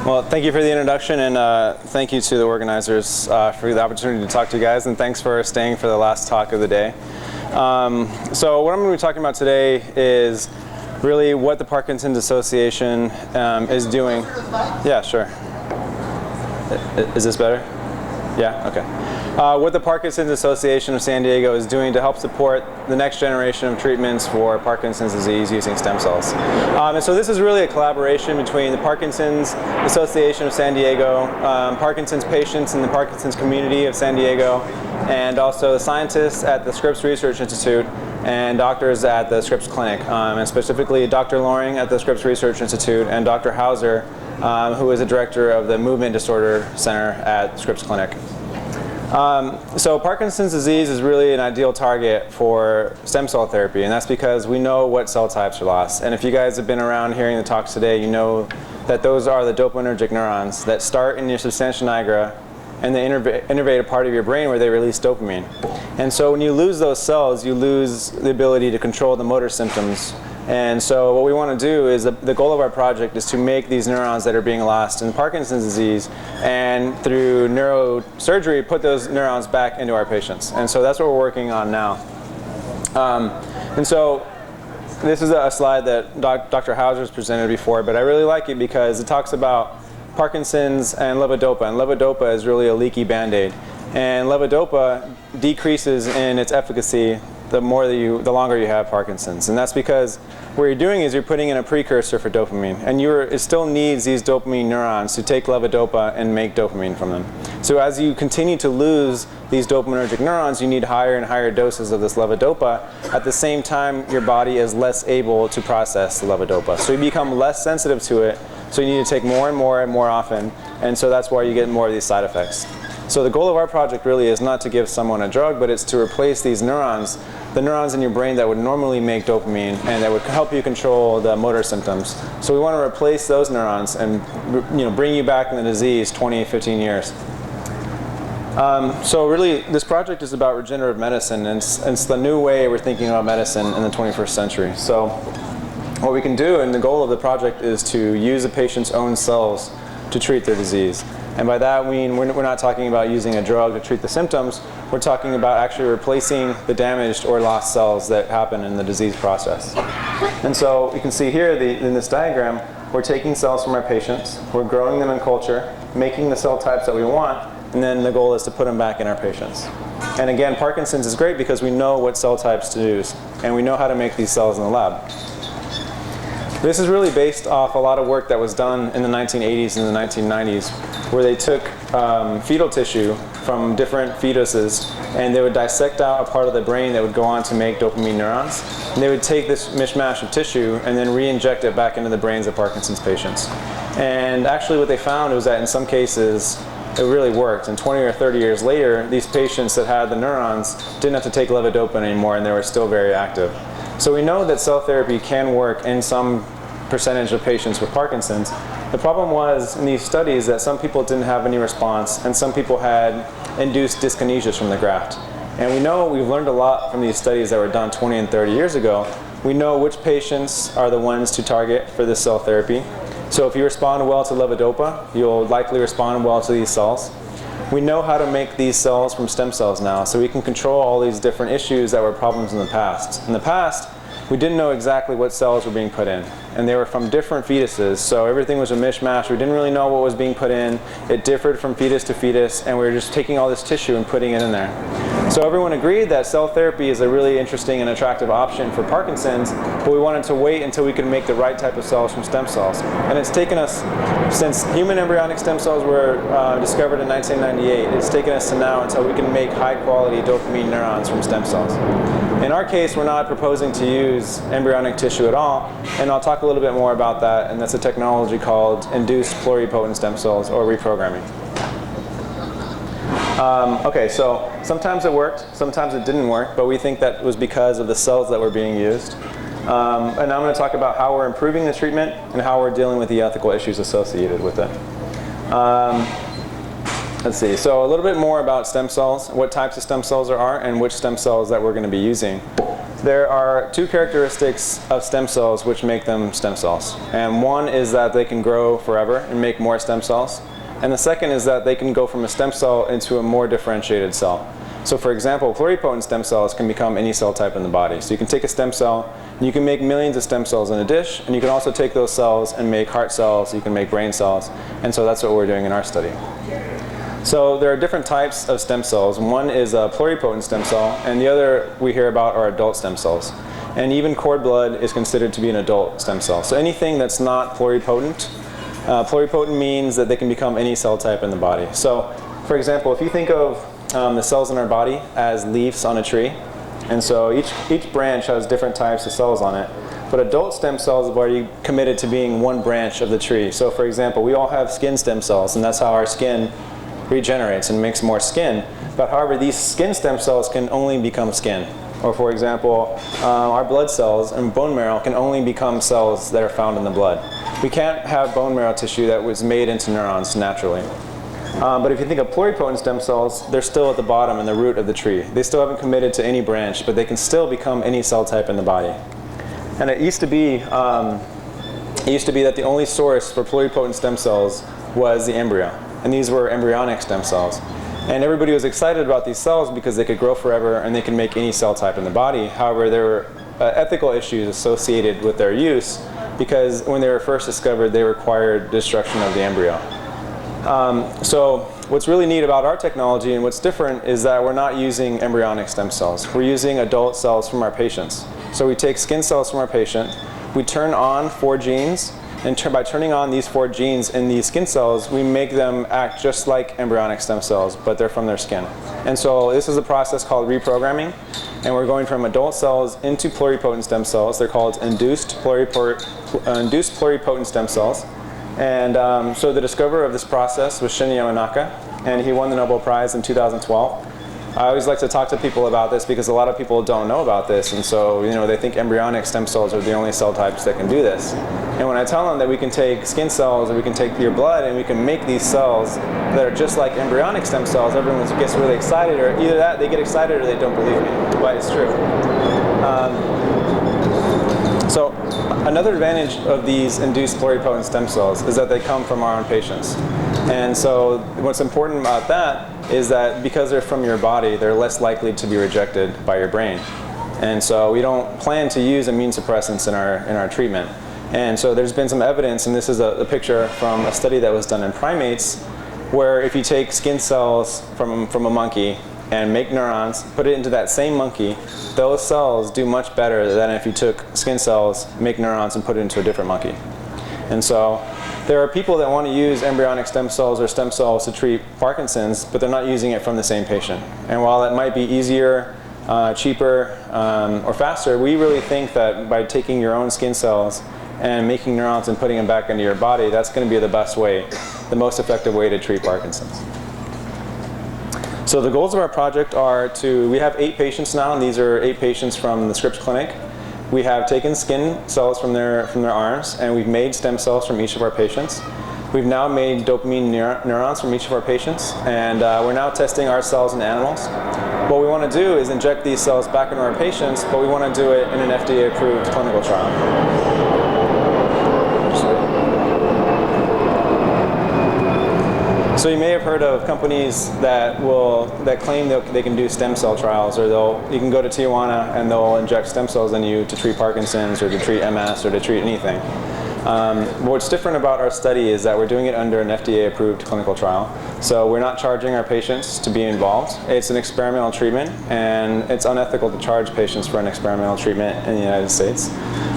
Well, thank you for the introduction, and thank you to the organizers for the opportunity to talk to you guys, and thanks for staying for the last talk of the day. So what I'm going to be talking about today is really what the Parkinson's Association is doing. Yeah, sure. Is this better? Yeah? Okay. What the Parkinson's Association of San Diego is doing to help support the next generation of treatments for Parkinson's disease using stem cells. And so this is really a collaboration between the Parkinson's Association of San Diego, Parkinson's patients in the Parkinson's community of San Diego, and also the scientists at the Scripps Research Institute and doctors at the Scripps Clinic, and specifically Dr. Loring at the Scripps Research Institute and Dr. Hauser, who is the director of the Movement Disorder Center at Scripps Clinic. So Parkinson's disease is really an ideal target for stem cell therapy, and that's because we know what cell types are lost. And if you guys have been around hearing the talks today, you know that those are the dopaminergic neurons that start in your substantia nigra and they innervate a part of your brain where they release dopamine. And so when you lose those cells, you lose the ability to control the motor symptoms. And so what we want to do is, the goal of our project is to make these neurons that are being lost in Parkinson's disease, and through neurosurgery, put those neurons back into our patients. And so that's what we're working on now. And so this is a slide that Dr. Hauser's presented before, but I really like it because it talks about Parkinson's and levodopa. And levodopa is really a leaky Band-Aid. And levodopa decreases in its efficacy the longer you have Parkinson's. And that's because what you're doing is you're putting in a precursor for dopamine. And it still needs these dopamine neurons to take levodopa and make dopamine from them. So as you continue to lose these dopaminergic neurons, you need higher and higher doses of this levodopa. At the same time, your body is less able to process the levodopa. So you become less sensitive to it. So you need to take more and more and more often. And so that's why you get more of these side effects. So the goal of our project really is not to give someone a drug, but it's to replace these neurons, the neurons in your brain that would normally make dopamine and that would help you control the motor symptoms. So we want to replace those neurons and bring you back in the disease 20, 15 years. So really, this project is about regenerative medicine, and it's the new way we're thinking about medicine in the 21st century. So what we can do, and the goal of the project, is to use a patient's own cells to treat their disease. And by that, we're not talking about using a drug to treat the symptoms. We're talking about actually replacing the damaged or lost cells that happen in the disease process. And so you can see here in this diagram, we're taking cells from our patients, we're growing them in culture, making the cell types that we want, and then the goal is to put them back in our patients. And again, Parkinson's is great because we know what cell types to use, and we know how to make these cells in the lab. This is really based off a lot of work that was done in the 1980s and the 1990s, where they took fetal tissue from different fetuses, and they would dissect out a part of the brain that would go on to make dopamine neurons. And they would take this mishmash of tissue and then re-inject it back into the brains of Parkinson's patients. And actually what they found was that in some cases, it really worked. And 20 or 30 years later, these patients that had the neurons didn't have to take levodopa anymore, and they were still very active. So we know that cell therapy can work in some percentage of patients with Parkinson's. The problem was in these studies that some people didn't have any response, and some people had induced dyskinesias from the graft. And we know we've learned a lot from these studies that were done 20 and 30 years ago. We know which patients are the ones to target for this cell therapy. So if you respond well to levodopa, you'll likely respond well to these cells. We know how to make these cells from stem cells now, so we can control all these different issues that were problems in the past. In the past, we didn't know exactly what cells were being put in, and they were from different fetuses, so everything was a mishmash. We didn't really know what was being put in. It differed from fetus to fetus, and we were just taking all this tissue and putting it in there. So everyone agreed that cell therapy is a really interesting and attractive option for Parkinson's, but we wanted to wait until we could make the right type of cells from stem cells. And it's taken us, since human embryonic stem cells were discovered in 1998, it's taken us to now until we can make high-quality dopamine neurons from stem cells. In our case, we're not proposing to use embryonic tissue at all, and I'll talk a little bit more about that, and that's a technology called induced pluripotent stem cells, or reprogramming. Okay, so sometimes it worked, sometimes it didn't work, but we think that was because of the cells that were being used. And now I'm going to talk about how we're improving the treatment and how we're dealing with the ethical issues associated with it. Let's see, so a little bit more about stem cells, what types of stem cells there are, and which stem cells that we're going to be using. There are two characteristics of stem cells which make them stem cells. And one is that they can grow forever and make more stem cells. And the second is that they can go from a stem cell into a more differentiated cell. So for example, pluripotent stem cells can become any cell type in the body. So you can take a stem cell and you can make millions of stem cells in a dish, and you can also take those cells and make heart cells, you can make brain cells, and so that's what we're doing in our study. So there are different types of stem cells. One is a pluripotent stem cell, and the other we hear about are adult stem cells. And even cord blood is considered to be an adult stem cell. So anything that's not pluripotent, pluripotent means that they can become any cell type in the body. So for example, if you think of the cells in our body as leaves on a tree, and so each branch has different types of cells on it. But adult stem cells are already committed to being one branch of the tree. So for example, we all have skin stem cells, and that's how our skin regenerates and makes more skin. But however, these skin stem cells can only become skin. Or for example, our blood cells and bone marrow can only become cells that are found in the blood. We can't have bone marrow tissue that was made into neurons naturally. But if you think of pluripotent stem cells, they're still at the bottom and the root of the tree. They still haven't committed to any branch, but they can still become any cell type in the body. And it used to be that the only source for pluripotent stem cells was the embryo. And these were embryonic stem cells. And everybody was excited about these cells because they could grow forever and they can make any cell type in the body. However, there were ethical issues associated with their use because when they were first discovered, they required destruction of the embryo. So what's really neat about our technology and what's different is that we're not using embryonic stem cells. We're using adult cells from our patients. So we take skin cells from our patient, we turn on 4 genes, and by turning on these 4 genes in these skin cells, we make them act just like embryonic stem cells, but they're from their skin. And so this is a process called reprogramming, and we're going from adult cells into pluripotent stem cells. They're called induced pluripotent stem cells. And so the discoverer of this process was Shinya Yamanaka, and he won the Nobel Prize in 2012. I always like to talk to people about this because a lot of people don't know about this, and so they think embryonic stem cells are the only cell types that can do this. And when I tell them that we can take skin cells or we can take your blood and we can make these cells that are just like embryonic stem cells, everyone gets really excited, or either that they get excited or they don't believe me, but it's true. So another advantage of these induced pluripotent stem cells is that they come from our own patients. And so what's important about that is that because they're from your body, they're less likely to be rejected by your brain. And so we don't plan to use immune suppressants in our treatment. And so there's been some evidence, and this is a picture from a study that was done in primates, where if you take skin cells from a monkey and make neurons, put it into that same monkey, those cells do much better than if you took skin cells, make neurons, and put it into a different monkey. And so there are people that want to use embryonic stem cells or stem cells to treat Parkinson's, but they're not using it from the same patient. And while it might be easier, cheaper, or faster, we really think that by taking your own skin cells and making neurons and putting them back into your body, that's going to be the best way, the most effective way to treat Parkinson's. So the goals of our project are we have 8 patients now, and these are 8 patients from the Scripps Clinic. We have taken skin cells from their arms, and we've made stem cells from each of our patients. We've now made dopamine neurons from each of our patients, and we're now testing our cells in animals. What we want to do is inject these cells back into our patients, but we want to do it in an FDA-approved clinical trial. So you may have heard of companies that claim they can do stem cell trials, or you can go to Tijuana and they'll inject stem cells in you to treat Parkinson's or to treat MS or to treat anything. What's different about our study is that we're doing it under an FDA-approved clinical trial. So we're not charging our patients to be involved. It's an experimental treatment, and it's unethical to charge patients for an experimental treatment in the United States.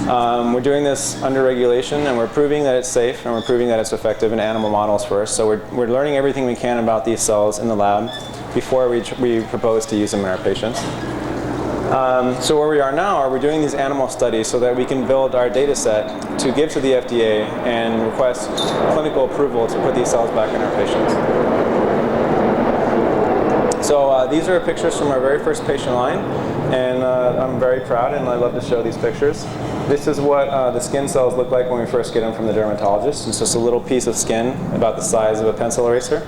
We're doing this under regulation, and we're proving that it's safe, and we're proving that it's effective in animal models first. So we're learning everything we can about these cells in the lab before we propose to use them in our patients. So where we are now, we're doing these animal studies so that we can build our data set to give to the FDA and request clinical approval to put these cells back in our patients. So these are pictures from our very first patient line, and I'm very proud, and I love to show these pictures. This is what the skin cells look like when we first get them from the dermatologist. It's just a little piece of skin about the size of a pencil eraser.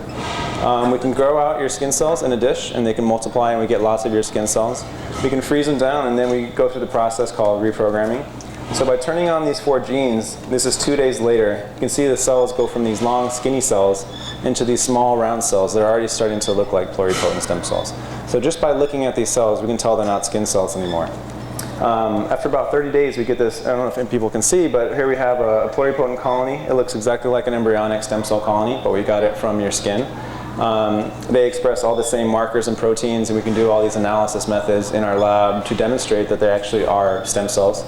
We can grow out your skin cells in a dish, and they can multiply, and we get lots of your skin cells. We can freeze them down, and then we go through the process called reprogramming. So by turning on these 4 genes, this is 2 days later, you can see the cells go from these long, skinny cells into these small, round cells that are already starting to look like pluripotent stem cells. So just by looking at these cells, we can tell they're not skin cells anymore. After about 30 days, we get this, I don't know if people can see, but here we have a pluripotent colony. It looks exactly like an embryonic stem cell colony, but we got it from your skin. They express all the same markers and proteins, and we can do all these analysis methods in our lab to demonstrate that they actually are stem cells.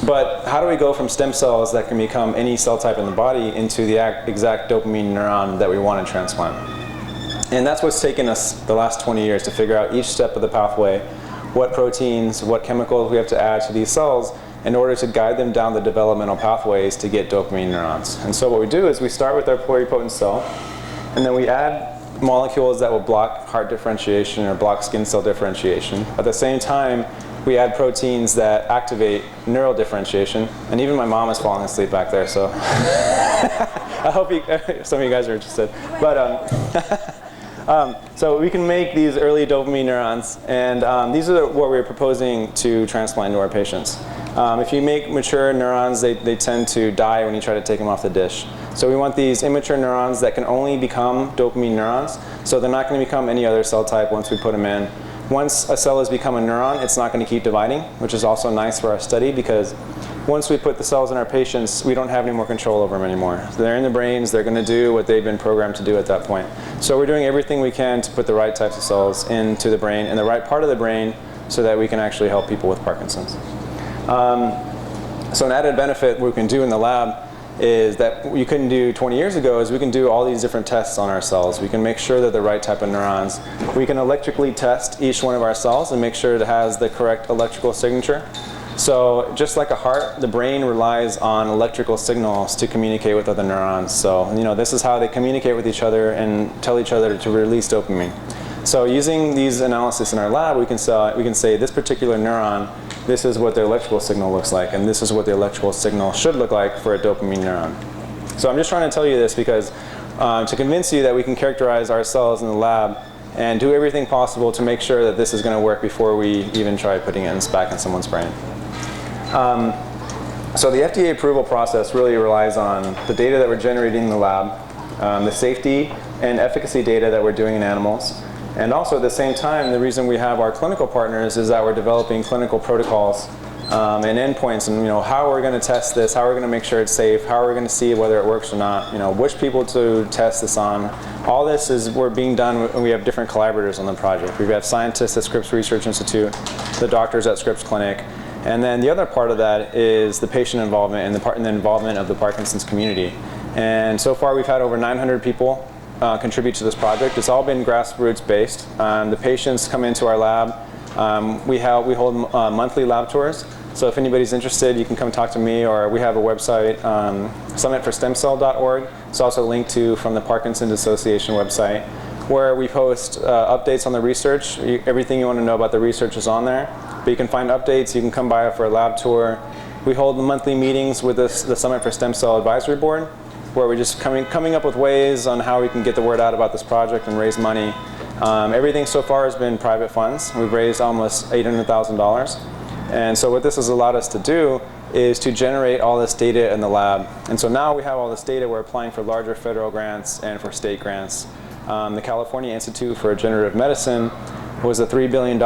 But how do we go from stem cells that can become any cell type in the body into the exact dopamine neuron that we want to transplant? And that's what's taken us the last 20 years to figure out each step of the pathway, what proteins, what chemicals we have to add to these cells in order to guide them down the developmental pathways to get dopamine neurons. And so what we do is we start with our pluripotent cell, and then we add molecules that will block heart differentiation or block skin cell differentiation. At the same time, we add proteins that activate neural differentiation. And even my mom is falling asleep back there, so I hope some of you guys are interested. But so we can make these early dopamine neurons, and these are what we're proposing to transplant to our patients. If you make mature neurons, they tend to die when you try to take them off the dish. So we want these immature neurons that can only become dopamine neurons, so they're not going to become any other cell type once we put them in. Once a cell has become a neuron, it's not going to keep dividing, which is also nice for our study, because once we put the cells in our patients, we don't have any more control over them anymore. So they're in the brains, they're going to do what they've been programmed to do at that point. So we're doing everything we can to put the right types of cells into the brain, in the right part of the brain, so that we can actually help people with Parkinson's. So an added benefit we can do in the lab is that you couldn't do 20 years ago is we can do all these different tests on our cells. We can make sure they're the right type of neurons. We can electrically test each one of our cells and make sure it has the correct electrical signature. So just like a heart, the brain relies on electrical signals to communicate with other neurons. So this is how they communicate with each other and tell each other to release dopamine. So using these analysis in our lab, we can say this particular neuron, this is what the electrical signal looks like, and this is what the electrical signal should look like for a dopamine neuron. So I'm just trying to tell you this because to convince you that we can characterize our cells in the lab and do everything possible to make sure that this is going to work before we even try putting it back in someone's brain. So the FDA approval process really relies on the data that we're generating in the lab, the safety and efficacy data that we're doing in animals. And also at the same time, the reason we have our clinical partners is that we're developing clinical protocols and endpoints, and how we're going to test this, how we're going to make sure it's safe, how we're going to see whether it works or not, which people to test this on. All this is being done, and we have different collaborators on the project. We have scientists at Scripps Research Institute, the doctors at Scripps Clinic, and then the other part of that is the patient involvement and the involvement of the Parkinson's community. And so far we've had over 900 people contribute to this project. It's all been grassroots based. The patients come into our lab. We hold monthly lab tours. So if anybody's interested, you can come talk to me, or we have a website, summitforstemcell.org. It's also linked to from the Parkinson's Association website, where we post updates on the research. Everything you want to know about the research is on there. But you can find updates. You can come by for a lab tour. We hold monthly meetings with the Summit for Stem Cell Advisory Board, where we're just coming up with ways on how we can get the word out about this project and raise money. Everything so far has been private funds. We've raised almost $800,000. And so what this has allowed us to do is to generate all this data in the lab. And so now we have all this data, we're applying for larger federal grants and for state grants. The California Institute for Regenerative Medicine was a $3 billion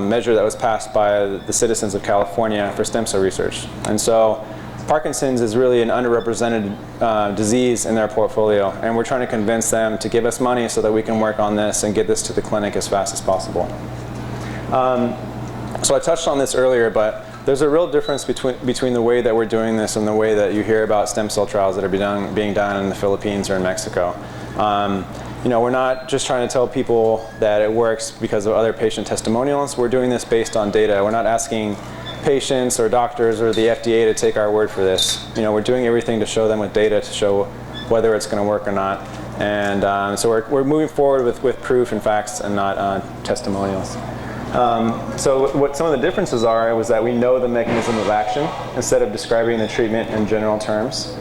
measure that was passed by the citizens of California for stem cell research. And so Parkinson's is really an underrepresented disease in their portfolio, and we're trying to convince them to give us money so that we can work on this and get this to the clinic as fast as possible. So I touched on this earlier, but there's a real difference between the way that we're doing this and the way that you hear about stem cell trials that are being done in the Philippines or in Mexico. We're not just trying to tell people that it works because of other patient testimonials. We're doing this based on data. We're not asking patients or doctors or the FDA to take our word for this. We're doing everything to show them with data to show whether it's going to work or not. And so we're moving forward with proof and facts and not testimonials. So what some of the differences are was that we know the mechanism of action instead of describing the treatment in general terms.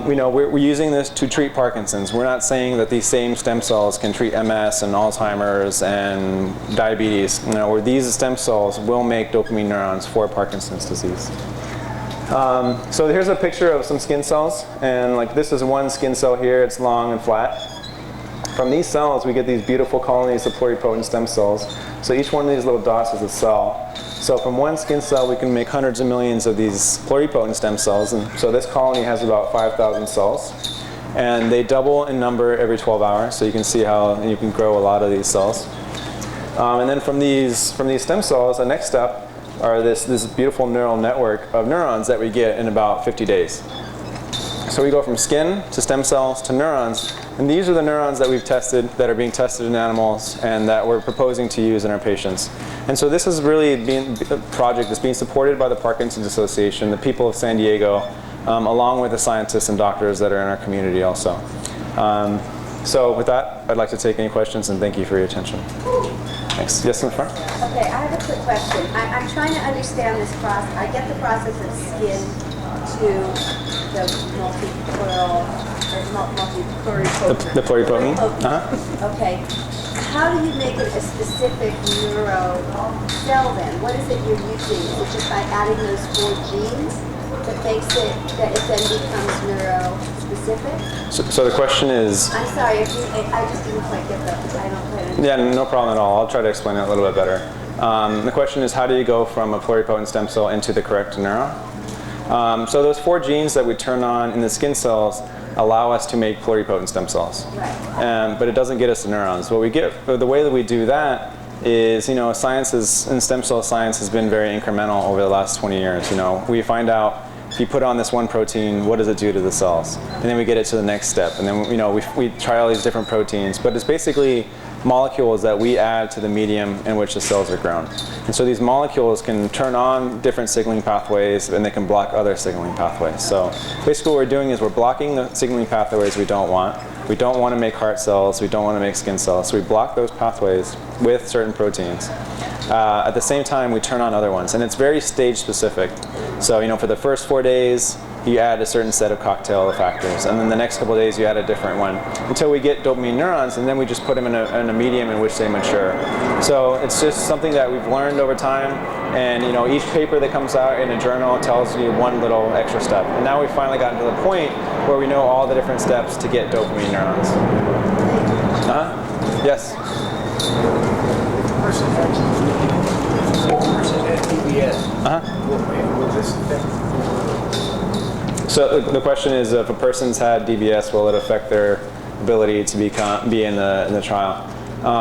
We know we're using this to treat Parkinson's. We're not saying that these same stem cells can treat MS and Alzheimer's and diabetes. You know, where these stem cells will make dopamine neurons for Parkinson's disease. So here's a picture of some skin cells, and like this is one skin cell here. It's long and flat. From these cells, we get these beautiful colonies of pluripotent stem cells. So each one of these little dots is a cell. So from one skin cell, we can make hundreds of millions of these pluripotent stem cells. And so this colony has about 5,000 cells. And they double in number every 12 hours. So you can see how you can grow a lot of these cells. And then from these stem cells, the next step are this beautiful neural network of neurons that we get in about 50 days. So we go from skin to stem cells to neurons. And these are the neurons that we've tested, that are being tested in animals, and that we're proposing to use in our patients. And so this is really a project that's being supported by the Parkinson's Association, the people of San Diego, along with the scientists and doctors that are in our community also. So with that, I'd like to take any questions, and thank you for your attention. Thanks. Yes, in the front? Okay, I have a quick question. I'm trying to understand this process. I get the process of skin to the The pluripotent? Okay. How do you make it a specific neuro cell then? What is it you're using? Is it just by adding those 4 genes that makes it, that it then becomes neuro-specific? So the question is... I'm sorry, I just didn't quite get that. I don't quite understand. Yeah, no problem at all. I'll try to explain it a little bit better. The question is, how do you go from a pluripotent stem cell into the correct neuron? So those 4 genes that we turn on in the skin cells allow us to make pluripotent stem cells. Right. But it doesn't get us to neurons. What we get, the way that we do that is, you know, science and stem cell science has been very incremental over the last 20 years. You know, we find out if you put on this one protein, what does it do to the cells? And then we get it to the next step. And then, you know, we try all these different proteins. But it's basically molecules that we add to the medium in which the cells are grown. And so these molecules can turn on different signaling pathways, and they can block other signaling pathways. So basically what we're doing is we're blocking the signaling pathways we don't want. We don't want to make heart cells. We don't want to make skin cells. So we block those pathways with certain proteins. At the same time, we turn on other ones. And it's very stage specific. So, you know, for the first 4 days, you add a certain set of cocktail of factors, and then the next couple of days you add a different one until we get dopamine neurons, and then we just put them in a medium in which they mature. So it's just something that we've learned over time, and you know, each paper that comes out in a journal tells you one little extra step. And now we've finally gotten to the point where we know all the different steps to get dopamine neurons. Yes? Person had DBS. Will this affect? So the question is, if a person's had DBS, will it affect their ability to be in the trial?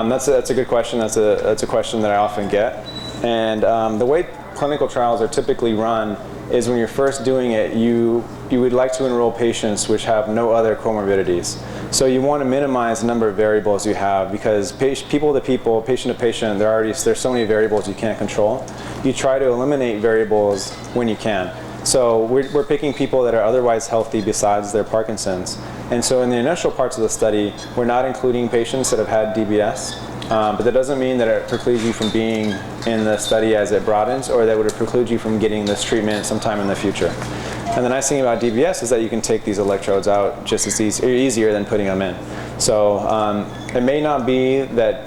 That's a good question. That's a question that I often get. And the way clinical trials are typically run is when you're first doing it, you would like to enroll patients which have no other comorbidities. So you want to minimize the number of variables you have, because people to people, patient to patient, there's so many variables you can't control. You try to eliminate variables when you can. So we're picking people that are otherwise healthy besides their Parkinson's. And so in the initial parts of the study, we're not including patients that have had DBS. But that doesn't mean that it precludes you from being in the study as it broadens, or that would preclude you from getting this treatment sometime in the future. And the nice thing about DBS is that you can take these electrodes out just as easier than putting them in. So it may not be that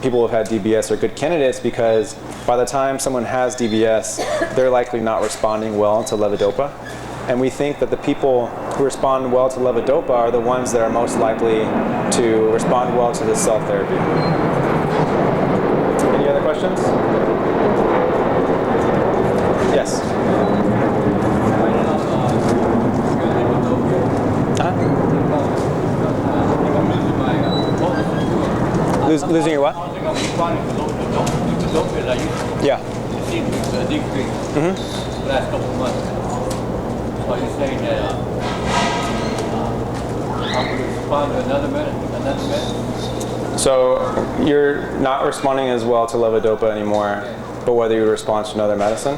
people who have had DBS are good candidates, because by the time someone has DBS, they're likely not responding well to levodopa. And we think that the people who respond well to levodopa are the ones that are most likely to respond well to this cell therapy. Any other questions? Yes? Losing your what? Yeah. Last couple of months. So you're saying that I'm going to respond to another medicine? So you're not responding as well to levodopa anymore, but whether you respond to another medicine?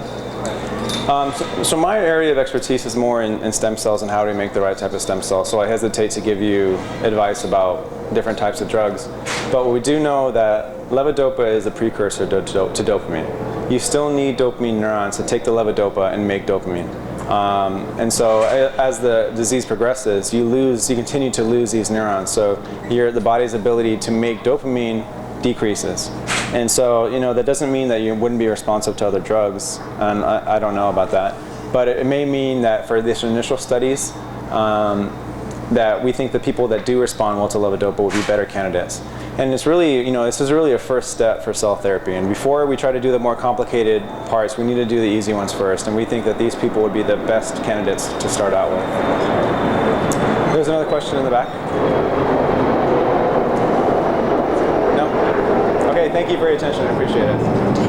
So my area of expertise is more in stem cells and how to make the right type of stem cell. So I hesitate to give you advice about different types of drugs. But we do know that levodopa is a precursor to dopamine. You still need dopamine neurons to take the levodopa and make dopamine. And so as the disease progresses, you continue to lose these neurons. So the body's ability to make dopamine decreases. And so, that doesn't mean that you wouldn't be responsive to other drugs, and I don't know about that. But it may mean that for these initial studies, that we think the people that do respond well to levodopa will be better candidates. And it's really, this is really a first step for cell therapy. And before we try to do the more complicated parts, we need to do the easy ones first. And we think that these people would be the best candidates to start out with. There's another question in the back. No? Okay, thank you for your attention. I appreciate it.